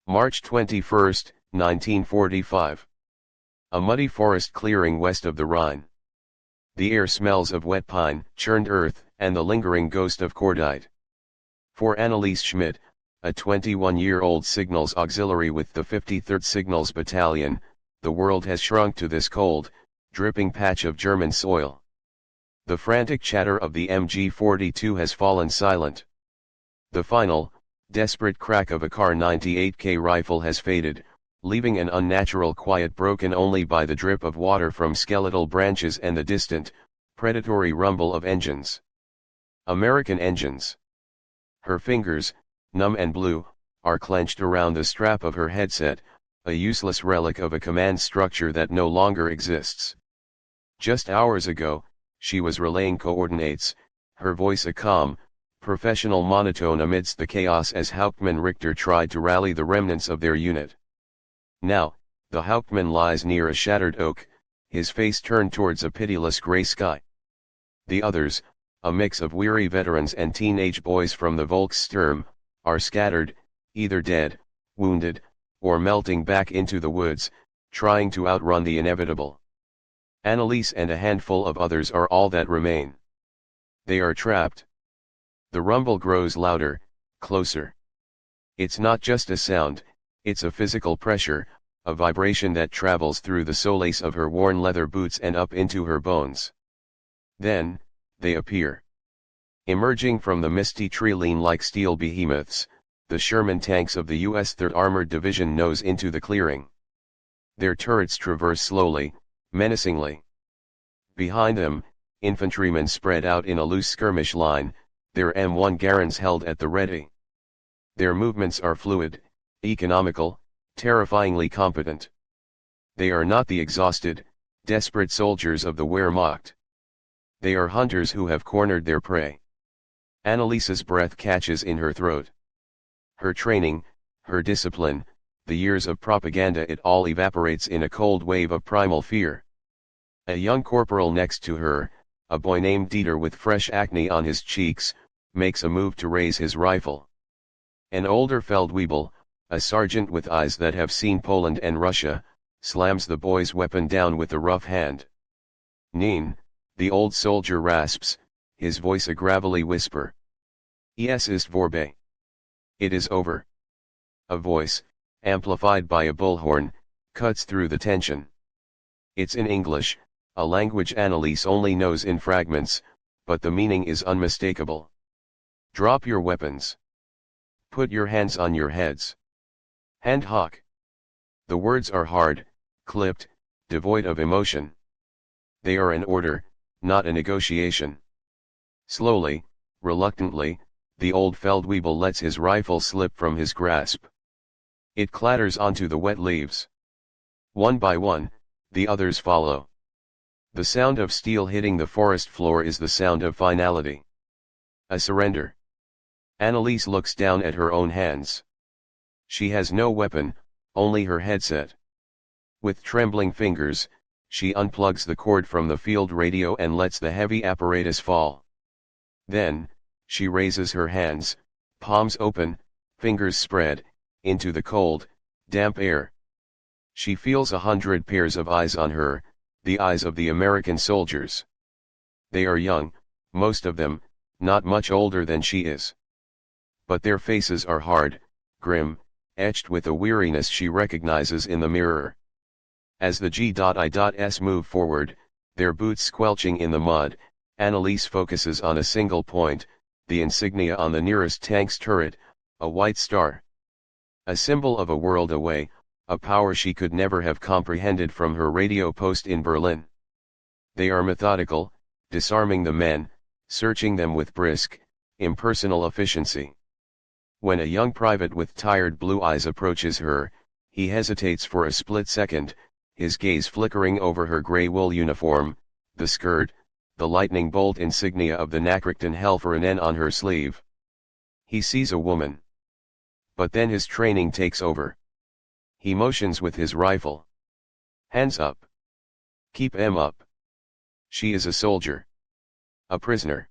March 21, 1945. A muddy forest clearing west of the Rhine. The air smells of wet pine, churned earth, and the lingering ghost of cordite. For Anneliese Schmidt, a 21-year-old signals auxiliary with the 53rd Signals Battalion, the world has shrunk to this cold, dripping patch of German soil. The frantic chatter of the MG42 has fallen silent. The final, desperate crack of a Kar 98K rifle has faded, leaving an unnatural quiet broken only by the drip of water from skeletal branches and the distant, predatory rumble of engines. American engines. Her fingers, numb and blue, are clenched around the strap of her headset, a useless relic of a command structure that no longer exists. Just hours ago, she was relaying coordinates, her voice a calm, professional monotone amidst the chaos as Hauptmann Richter tried to rally the remnants of their unit. Now, the Hauptmann lies near a shattered oak, his face turned towards a pitiless grey sky. The others, a mix of weary veterans and teenage boys from the Volkssturm, are scattered, either dead, wounded, or melting back into the woods, trying to outrun the inevitable. Anneliese and a handful of others are all that remain. They are trapped. The rumble grows louder, closer. It's not just a sound, it's a physical pressure, a vibration that travels through the solace of her worn leather boots and up into her bones. Then, they appear. Emerging from the misty tree lean-like steel behemoths, the Sherman tanks of the U.S. 3rd Armored Division nose into the clearing. Their turrets traverse slowly, menacingly. Behind them, infantrymen spread out in a loose skirmish line, their M1 Garans held at the ready. Their movements are fluid, economical, terrifyingly competent. They are not the exhausted, desperate soldiers of the Wehrmacht. They are hunters who have cornered their prey. Anneliese's breath catches in her throat. Her training, her discipline, the years of propaganda, it all evaporates in a cold wave of primal fear. A young corporal next to her, a boy named Dieter with fresh acne on his cheeks, makes a move to raise his rifle. An older Feldwebel, a sergeant with eyes that have seen Poland and Russia, slams the boy's weapon down with a rough hand. Nein, the old soldier rasps, his voice a gravelly whisper. Es ist vorbei. It is over. A voice, amplified by a bullhorn, cuts through the tension. It's in English, a language Anneliese only knows in fragments, but the meaning is unmistakable. Drop your weapons. Put your hands on your heads. Hand hoch. The words are hard, clipped, devoid of emotion. They are an order, not a negotiation. Slowly, reluctantly, the old Feldwebel lets his rifle slip from his grasp. It clatters onto the wet leaves. One by one, the others follow. The sound of steel hitting the forest floor is the sound of finality. A surrender. Anneliese looks down at her own hands. She has no weapon, only her headset. With trembling fingers, she unplugs the cord from the field radio and lets the heavy apparatus fall. Then, she raises her hands, palms open, fingers spread, into the cold, damp air. She feels 100 pairs of eyes on her, the eyes of the American soldiers. They are young, most of them, not much older than she is. But their faces are hard, grim, etched with a weariness she recognizes in the mirror. As the G.I.S move forward, their boots squelching in the mud, Anneliese focuses on a single point, the insignia on the nearest tank's turret, a white star. A symbol of a world away, a power she could never have comprehended from her radio post in Berlin. They are methodical, disarming the men, searching them with brisk, impersonal efficiency. When a young private with tired blue eyes approaches her, he hesitates for a split second, his gaze flickering over her grey wool uniform, the skirt, the lightning bolt insignia of the Nachrichtenhelferinnen on her sleeve. He sees a woman. But then his training takes over. He motions with his rifle. Hands up. Keep 'em up. She is a soldier. A prisoner.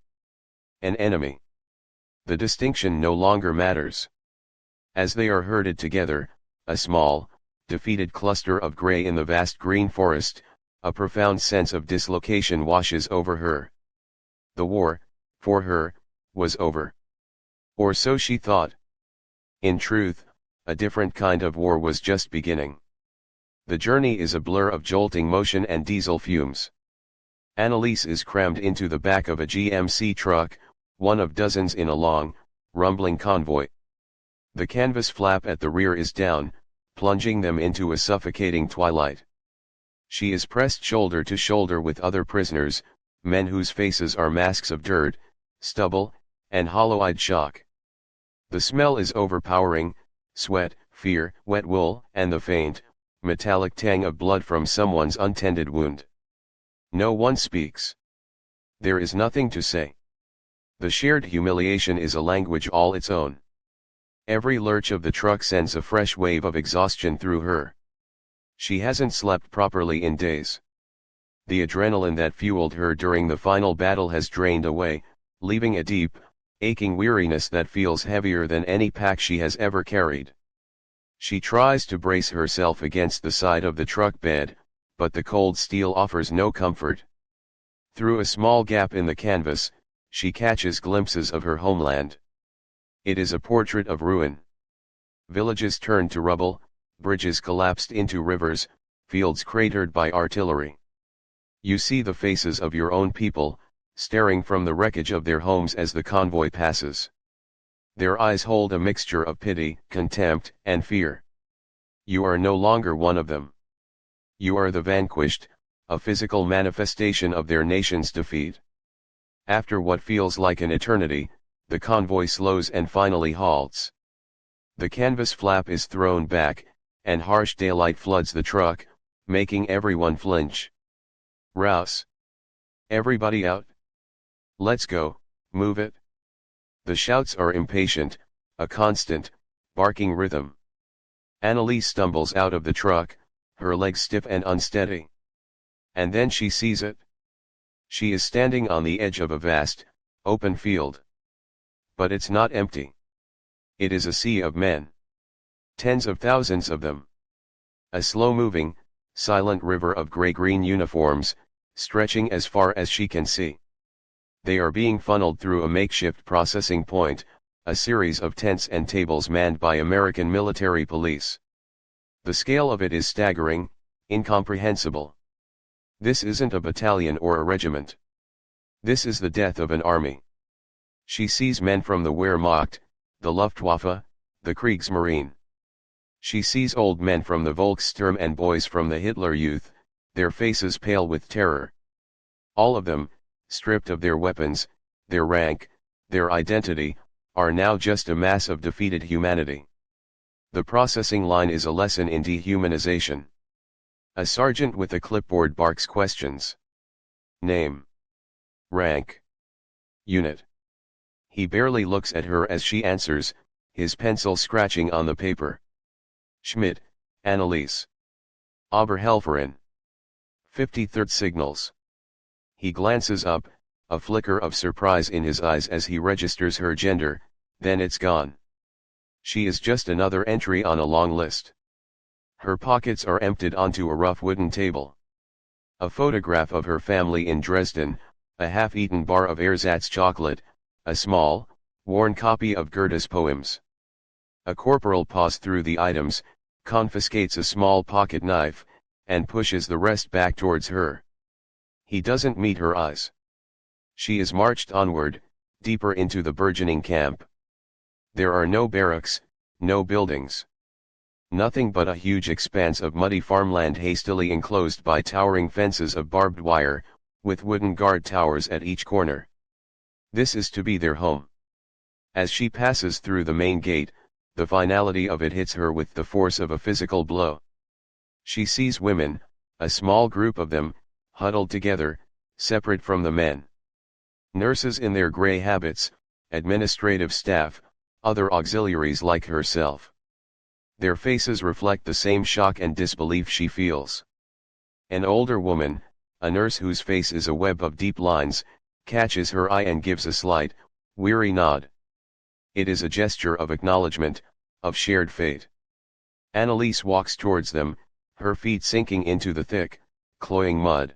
An enemy. The distinction no longer matters. As they are herded together, a small, defeated cluster of gray in the vast green forest, a profound sense of dislocation washes over her. The war, for her, was over. Or so she thought. In truth, a different kind of war was just beginning. The journey is a blur of jolting motion and diesel fumes. Annalise is crammed into the back of a GMC truck, one of dozens in a long, rumbling convoy. The canvas flap at the rear is down, plunging them into a suffocating twilight. She is pressed shoulder to shoulder with other prisoners, men whose faces are masks of dirt, stubble, and hollow-eyed shock. The smell is overpowering: sweat, fear, wet wool, and the faint, metallic tang of blood from someone's untended wound. No one speaks. There is nothing to say. The shared humiliation is a language all its own. Every lurch of the truck sends a fresh wave of exhaustion through her. She hasn't slept properly in days. The adrenaline that fueled her during the final battle has drained away, leaving a deep, aching weariness that feels heavier than any pack she has ever carried. She tries to brace herself against the side of the truck bed, but the cold steel offers no comfort. Through a small gap in the canvas, she catches glimpses of her homeland. It is a portrait of ruin. Villages turned to rubble, bridges collapsed into rivers, fields cratered by artillery. You see the faces of your own people, staring from the wreckage of their homes as the convoy passes. Their eyes hold a mixture of pity, contempt, and fear. You are no longer one of them. You are the vanquished, a physical manifestation of their nation's defeat. After what feels like an eternity, the convoy slows and finally halts. The canvas flap is thrown back, and harsh daylight floods the truck, making everyone flinch. Rouse! Everybody out! Let's go, move it! The shouts are impatient, a constant, barking rhythm. Annalise stumbles out of the truck, her legs stiff and unsteady. And then she sees it. She is standing on the edge of a vast, open field. But it's not empty. It is a sea of men. Tens of thousands of them. A slow-moving, silent river of gray-green uniforms, stretching as far as she can see. They are being funneled through a makeshift processing point, a series of tents and tables manned by American military police. The scale of it is staggering, incomprehensible. This isn't a battalion or a regiment. This is the death of an army. She sees men from the Wehrmacht, the Luftwaffe, the Kriegsmarine. She sees old men from the Volkssturm and boys from the Hitler Youth, their faces pale with terror. All of them, stripped of their weapons, their rank, their identity, are now just a mass of defeated humanity. The processing line is a lesson in dehumanization. A sergeant with a clipboard barks questions. Name. Rank. Unit. He barely looks at her as she answers, his pencil scratching on the paper. Schmidt, Annalise. Oberhelferin. 53rd signals. He glances up, a flicker of surprise in his eyes as he registers her gender, then it's gone. She is just another entry on a long list. Her pockets are emptied onto a rough wooden table. A photograph of her family in Dresden, a half-eaten bar of ersatz chocolate, a small, worn copy of Goethe's poems. A corporal paws through the items, confiscates a small pocket knife, and pushes the rest back towards her. He doesn't meet her eyes. She is marched onward, deeper into the burgeoning camp. There are no barracks, no buildings. Nothing but a huge expanse of muddy farmland hastily enclosed by towering fences of barbed wire, with wooden guard towers at each corner. This is to be their home. As she passes through the main gate, the finality of it hits her with the force of a physical blow. She sees women, a small group of them, huddled together, separate from the men. Nurses in their gray habits, administrative staff, other auxiliaries like herself. Their faces reflect the same shock and disbelief she feels. An older woman, a nurse whose face is a web of deep lines, catches her eye and gives a slight, weary nod. It is a gesture of acknowledgement, of shared fate. Anneliese walks towards them, her feet sinking into the thick, cloying mud.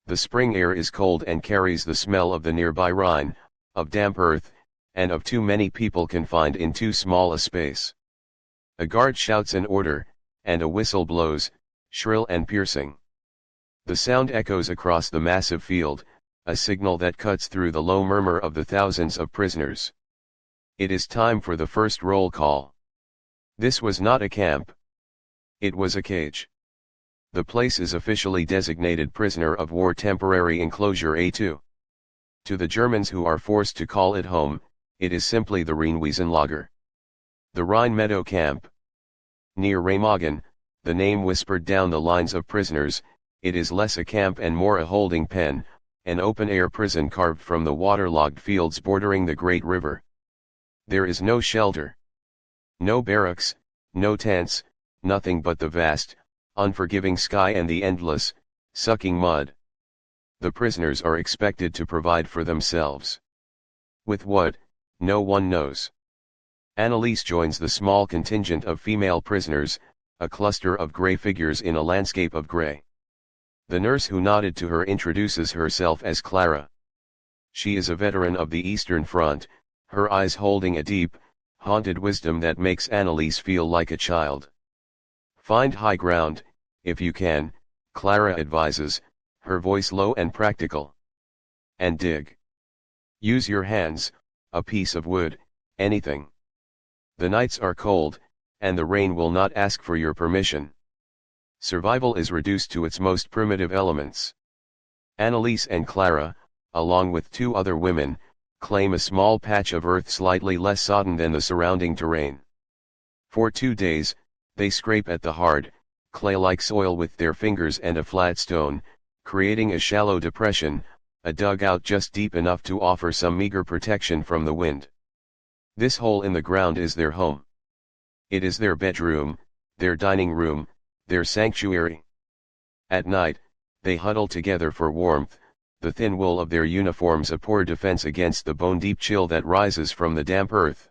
The spring air is cold and carries the smell of the nearby Rhine, of damp earth, and of too many people confined in too small a space. A guard shouts an order, and a whistle blows, shrill and piercing. The sound echoes across the massive field, a signal that cuts through the low murmur of the thousands of prisoners. It is time for the first roll call. This was not a camp. It was a cage. The place is officially designated prisoner of war temporary enclosure A2. To the Germans who are forced to call it home, it is simply the Rheinwiesenlager. The Rhine Meadow Camp. Near Remagen, the name whispered down the lines of prisoners, it is less a camp and more a holding pen, an open-air prison carved from the waterlogged fields bordering the great river. There is no shelter. No barracks, no tents, nothing but the vast, unforgiving sky and the endless, sucking mud. The prisoners are expected to provide for themselves. With what, no one knows. Anneliese joins the small contingent of female prisoners, a cluster of grey figures in a landscape of grey. The nurse who nodded to her introduces herself as Clara. She is a veteran of the Eastern Front, her eyes holding a deep, haunted wisdom that makes Anneliese feel like a child. Find high ground, if you can, Clara advises, her voice low and practical. And dig. Use your hands, a piece of wood, anything. The nights are cold, and the rain will not ask for your permission. Survival is reduced to its most primitive elements. Anneliese and Clara, along with two other women, claim a small patch of earth slightly less sodden than the surrounding terrain. For 2 days, they scrape at the hard, clay-like soil with their fingers and a flat stone, creating a shallow depression, a dugout just deep enough to offer some meager protection from the wind. This hole in the ground is their home. It is their bedroom, their dining room, their sanctuary. At night, they huddle together for warmth, the thin wool of their uniforms a poor defense against the bone-deep chill that rises from the damp earth.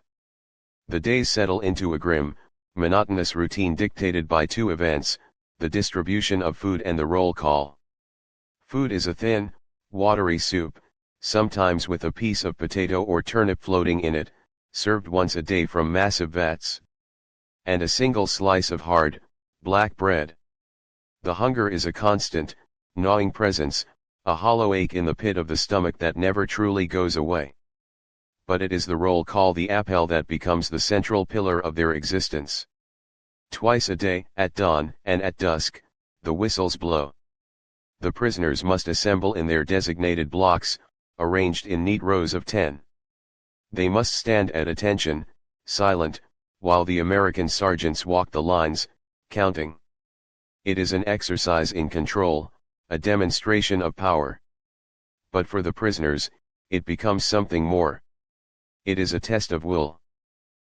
The days settle into a grim, monotonous routine dictated by two events, the distribution of food and the roll call. Food is a thin, watery soup, sometimes with a piece of potato or turnip floating in it, served once a day from massive vats. And a single slice of hard, black bread. The hunger is a constant, gnawing presence, a hollow ache in the pit of the stomach that never truly goes away. But it is the roll call, the appel, that becomes the central pillar of their existence. Twice a day, at dawn and at dusk, the whistles blow. The prisoners must assemble in their designated blocks, arranged in neat rows of 10. They must stand at attention, silent, while the American sergeants walk the lines, counting. It is an exercise in control, a demonstration of power. But for the prisoners, it becomes something more. It is a test of will.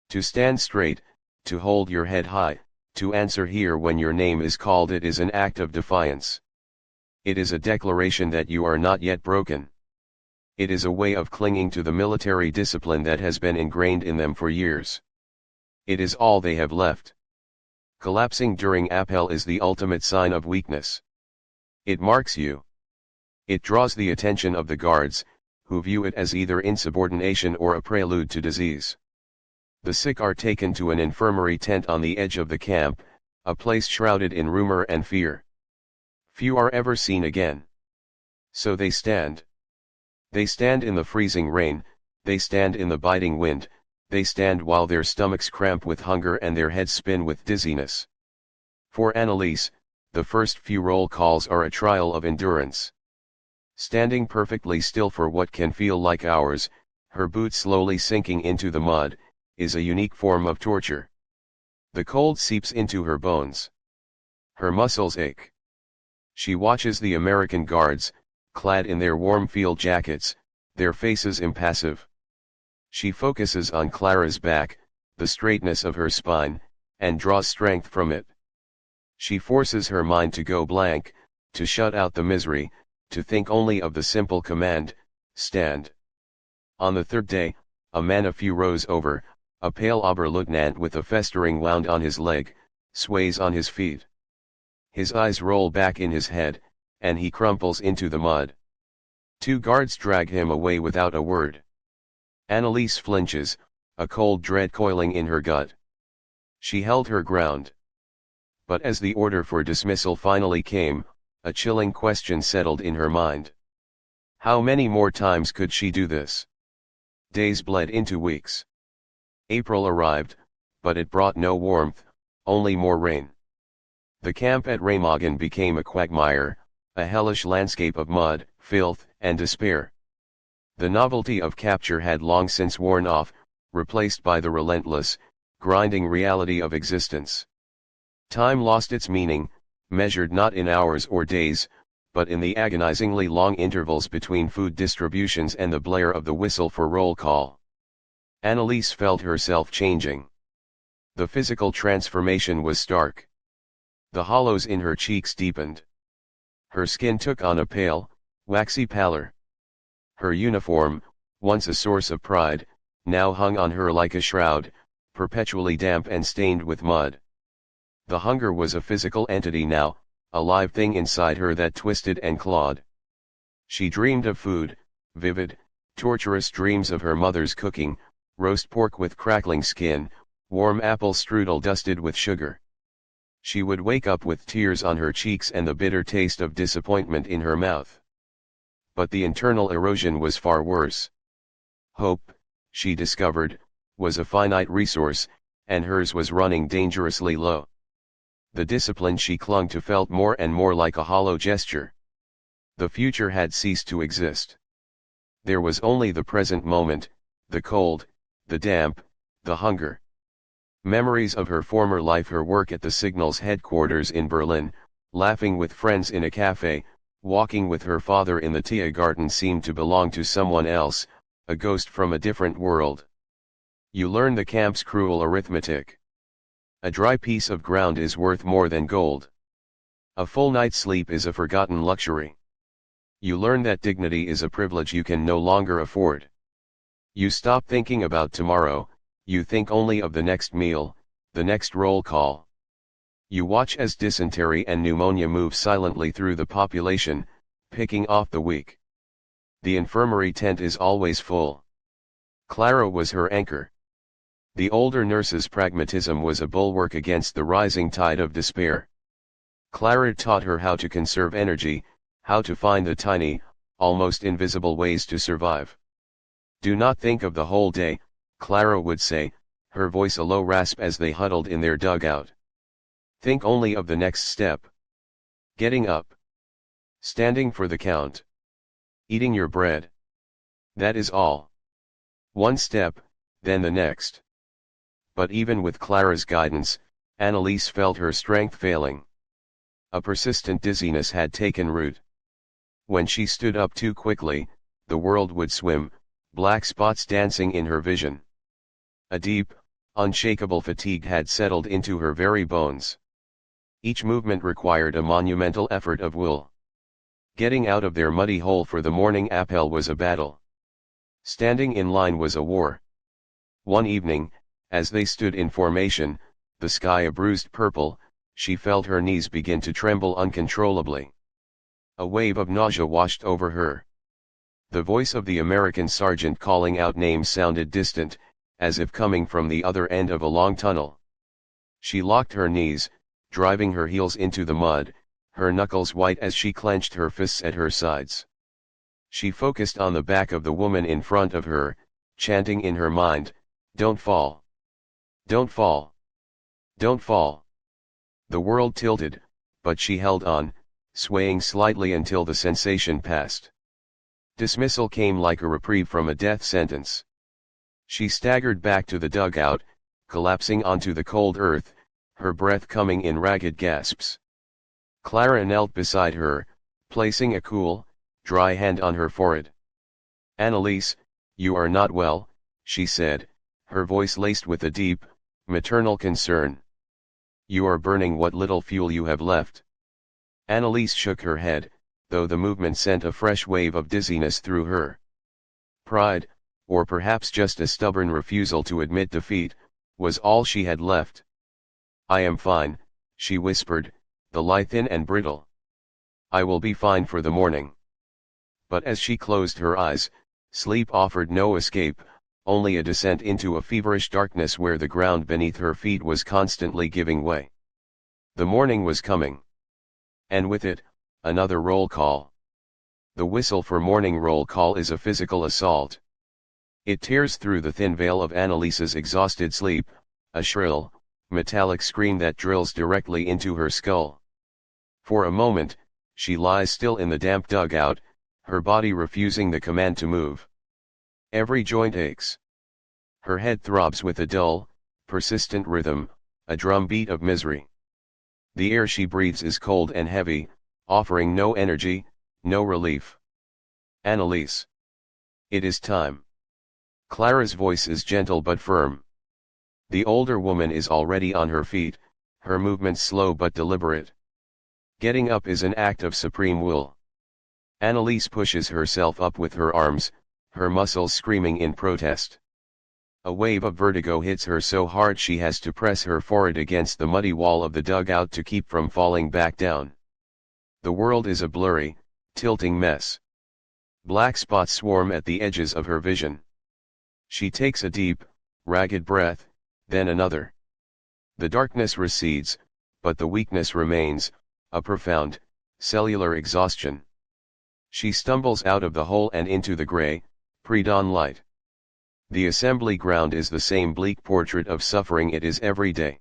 To stand straight, to hold your head high, to answer here when your name is called, it is an act of defiance. It is a declaration that you are not yet broken. It is a way of clinging to the military discipline that has been ingrained in them for years. It is all they have left. Collapsing during appel is the ultimate sign of weakness. It marks you. It draws the attention of the guards, who view it as either insubordination or a prelude to disease. The sick are taken to an infirmary tent on the edge of the camp, a place shrouded in rumor and fear. Few are ever seen again. So they stand. They stand in the freezing rain, they stand in the biting wind, they stand while their stomachs cramp with hunger and their heads spin with dizziness. For Anneliese, the first few roll calls are a trial of endurance. Standing perfectly still for what can feel like hours, her boots slowly sinking into the mud, is a unique form of torture. The cold seeps into her bones. Her muscles ache. She watches the American guards, clad in their warm field jackets, their faces impassive. She focuses on Clara's back, the straightness of her spine, and draws strength from it. She forces her mind to go blank, to shut out the misery, to think only of the simple command, stand. On the third day, a man a few rows over, a pale Oberleutnant with a festering wound on his leg, sways on his feet. His eyes roll back in his head, and he crumples into the mud. 2 guards drag him away without a word. Annalise flinches, a cold dread coiling in her gut. She held her ground. But as the order for dismissal finally came, a chilling question settled in her mind. How many more times could she do this? Days bled into weeks. April arrived, but it brought no warmth, only more rain. The camp at Remagen became a quagmire, a hellish landscape of mud, filth, and despair. The novelty of capture had long since worn off, replaced by the relentless, grinding reality of existence. Time lost its meaning, measured not in hours or days, but in the agonizingly long intervals between food distributions and the blare of the whistle for roll call. Annalise felt herself changing. The physical transformation was stark. The hollows in her cheeks deepened. Her skin took on a pale, waxy pallor. Her uniform, once a source of pride, now hung on her like a shroud, perpetually damp and stained with mud. The hunger was a physical entity now, a live thing inside her that twisted and clawed. She dreamed of food, vivid, torturous dreams of her mother's cooking, roast pork with crackling skin, warm apple strudel dusted with sugar. She would wake up with tears on her cheeks and the bitter taste of disappointment in her mouth. But the internal erosion was far worse. Hope, she discovered, was a finite resource, and hers was running dangerously low. The discipline she clung to felt more and more like a hollow gesture. The future had ceased to exist. There was only the present moment, the cold, the damp, the hunger. Memories of her former life, her work at the Signal's headquarters in Berlin, laughing with friends in a cafe, walking with her father in the Tiergarten seemed to belong to someone else, a ghost from a different world. You learn the camp's cruel arithmetic. A dry piece of ground is worth more than gold. A full night's sleep is a forgotten luxury. You learn that dignity is a privilege you can no longer afford. You stop thinking about tomorrow, you think only of the next meal, the next roll call. You watch as dysentery and pneumonia move silently through the population, picking off the weak. The infirmary tent is always full. Clara was her anchor. The older nurse's pragmatism was a bulwark against the rising tide of despair. Clara taught her how to conserve energy, how to find the tiny, almost invisible ways to survive. Do not think of the whole day, Clara would say, her voice a low rasp as they huddled in their dugout. Think only of the next step. Getting up. Standing for the count. Eating your bread. That is all. One step, then the next. But even with Clara's guidance, Annalise felt her strength failing. A persistent dizziness had taken root. When she stood up too quickly, the world would swim, black spots dancing in her vision. A deep, unshakable fatigue had settled into her very bones. Each movement required a monumental effort of will. Getting out of their muddy hole for the morning appel was a battle. Standing in line was a war. One evening, as they stood in formation, the sky a bruised purple, she felt her knees begin to tremble uncontrollably. A wave of nausea washed over her. The voice of the American sergeant calling out names sounded distant, as if coming from the other end of a long tunnel. She locked her knees, driving her heels into the mud, her knuckles white as she clenched her fists at her sides. She focused on the back of the woman in front of her, chanting in her mind, "Don't fall. Don't fall. Don't fall." The world tilted, but she held on, swaying slightly until the sensation passed. Dismissal came like a reprieve from a death sentence. She staggered back to the dugout, collapsing onto the cold earth, her breath coming in ragged gasps. Clara knelt beside her, placing a cool, dry hand on her forehead. "Annalise, you are not well," she said, her voice laced with a deep, maternal concern. "You are burning what little fuel you have left." Annalise shook her head, though the movement sent a fresh wave of dizziness through her. Pride, or perhaps just a stubborn refusal to admit defeat, was all she had left. "I am fine," she whispered, "the lie thin and brittle. I will be fine for the morning." But as she closed her eyes, sleep offered no escape, only a descent into a feverish darkness where the ground beneath her feet was constantly giving way. The morning was coming. And with it, another roll call. The whistle for morning roll call is a physical assault. It tears through the thin veil of Annalise's exhausted sleep, a shrill, metallic scream that drills directly into her skull. For a moment, she lies still in the damp dugout, her body refusing the command to move. Every joint aches. Her head throbs with a dull, persistent rhythm, a drumbeat of misery. The air she breathes is cold and heavy, offering no energy, no relief. "Annalise. It is time." Clara's voice is gentle but firm. The older woman is already on her feet, her movements slow but deliberate. Getting up is an act of supreme will. Annalise pushes herself up with her arms, her muscles screaming in protest. A wave of vertigo hits her so hard she has to press her forehead against the muddy wall of the dugout to keep from falling back down. The world is a blurry, tilting mess. Black spots swarm at the edges of her vision. She takes a deep, ragged breath, then another. The darkness recedes, but the weakness remains, a profound, cellular exhaustion. She stumbles out of the hole and into the gray, pre-dawn light. The assembly ground is the same bleak portrait of suffering it is every day.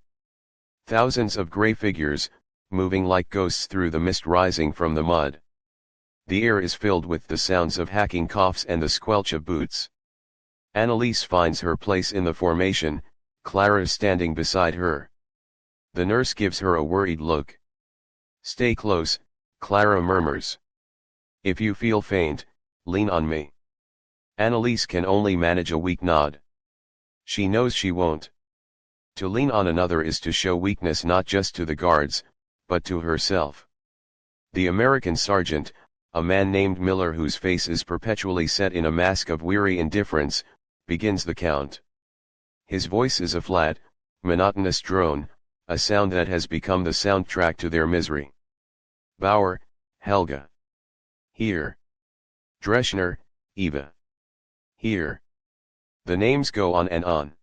Thousands of gray figures, moving like ghosts through the mist rising from the mud. The air is filled with the sounds of hacking coughs and the squelch of boots. Annalise finds her place in the formation, Clara standing beside her. The nurse gives her a worried look. "Stay close," Clara murmurs. "If you feel faint, lean on me." Annalise can only manage a weak nod. She knows she won't. To lean on another is to show weakness not just to the guards, but to herself. The American sergeant, a man named Miller whose face is perpetually set in a mask of weary indifference, begins the count. His voice is a flat, monotonous drone, a sound that has become the soundtrack to their misery. Bauer, Helga. Here. Dreschner, Eva. Here. The names go on and on.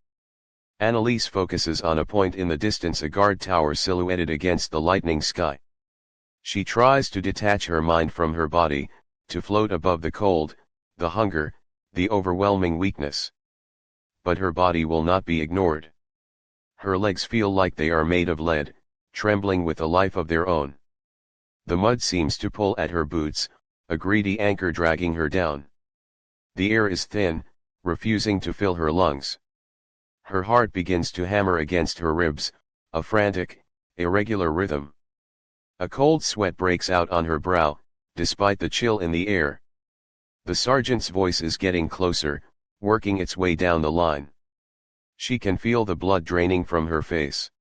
Annalise focuses on a point in the distance, a guard tower silhouetted against the lightning sky. She tries to detach her mind from her body, to float above the cold, the hunger, the overwhelming weakness. But her body will not be ignored. Her legs feel like they are made of lead, trembling with a life of their own. The mud seems to pull at her boots, a greedy anchor dragging her down. The air is thin, refusing to fill her lungs. Her heart begins to hammer against her ribs, a frantic, irregular rhythm. A cold sweat breaks out on her brow, despite the chill in the air. The sergeant's voice is getting closer, working its way down the line. She can feel the blood draining from her face.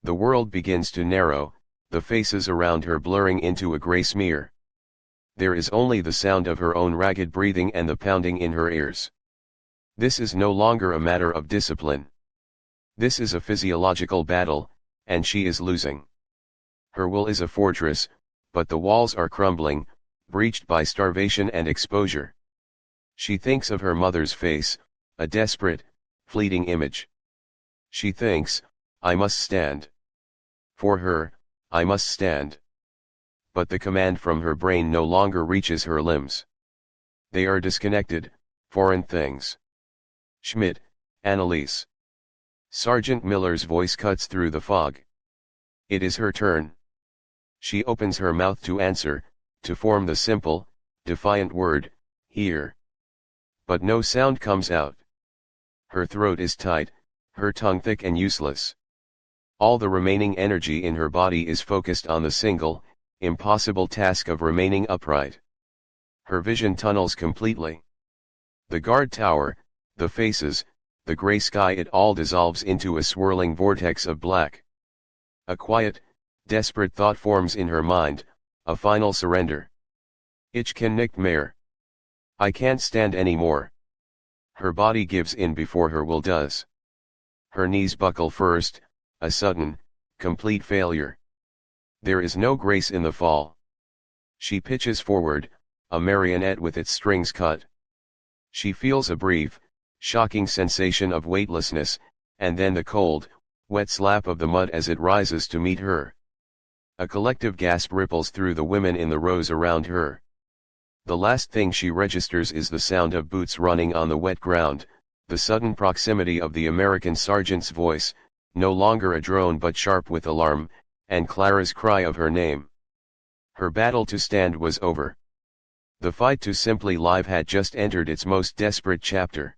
The world begins to narrow, the faces around her blurring into a gray smear. There is only the sound of her own ragged breathing and the pounding in her ears. This is no longer a matter of discipline. This is a physiological battle, and she is losing. Her will is a fortress, but the walls are crumbling, breached by starvation and exposure. She thinks of her mother's face, a desperate, fleeting image. She thinks, "I must stand. For her, I must stand." But the command from her brain no longer reaches her limbs. They are disconnected, foreign things. "Schmidt, Annalise." Sergeant Miller's voice cuts through the fog. It is her turn. She opens her mouth to answer, to form the simple, defiant word, "Here." But no sound comes out. Her throat is tight, her tongue thick and useless. All the remaining energy in her body is focused on the single, impossible task of remaining upright. Her vision tunnels completely. The guard tower, the faces, the gray sky, it all dissolves into a swirling vortex of black. A quiet, desperate thought forms in her mind, a final surrender. "Ich kann nicht mehr. I can't stand anymore." Her body gives in before her will does. Her knees buckle first, a sudden, complete failure. There is no grace in the fall. She pitches forward, a marionette with its strings cut. She feels a brief, shocking sensation of weightlessness, and then the cold, wet slap of the mud as it rises to meet her. A collective gasp ripples through the women in the rows around her. The last thing she registers is the sound of boots running on the wet ground, the sudden proximity of the American sergeant's voice, no longer a drone but sharp with alarm, and Clara's cry of her name. Her battle to stand was over. The fight to simply live had just entered its most desperate chapter.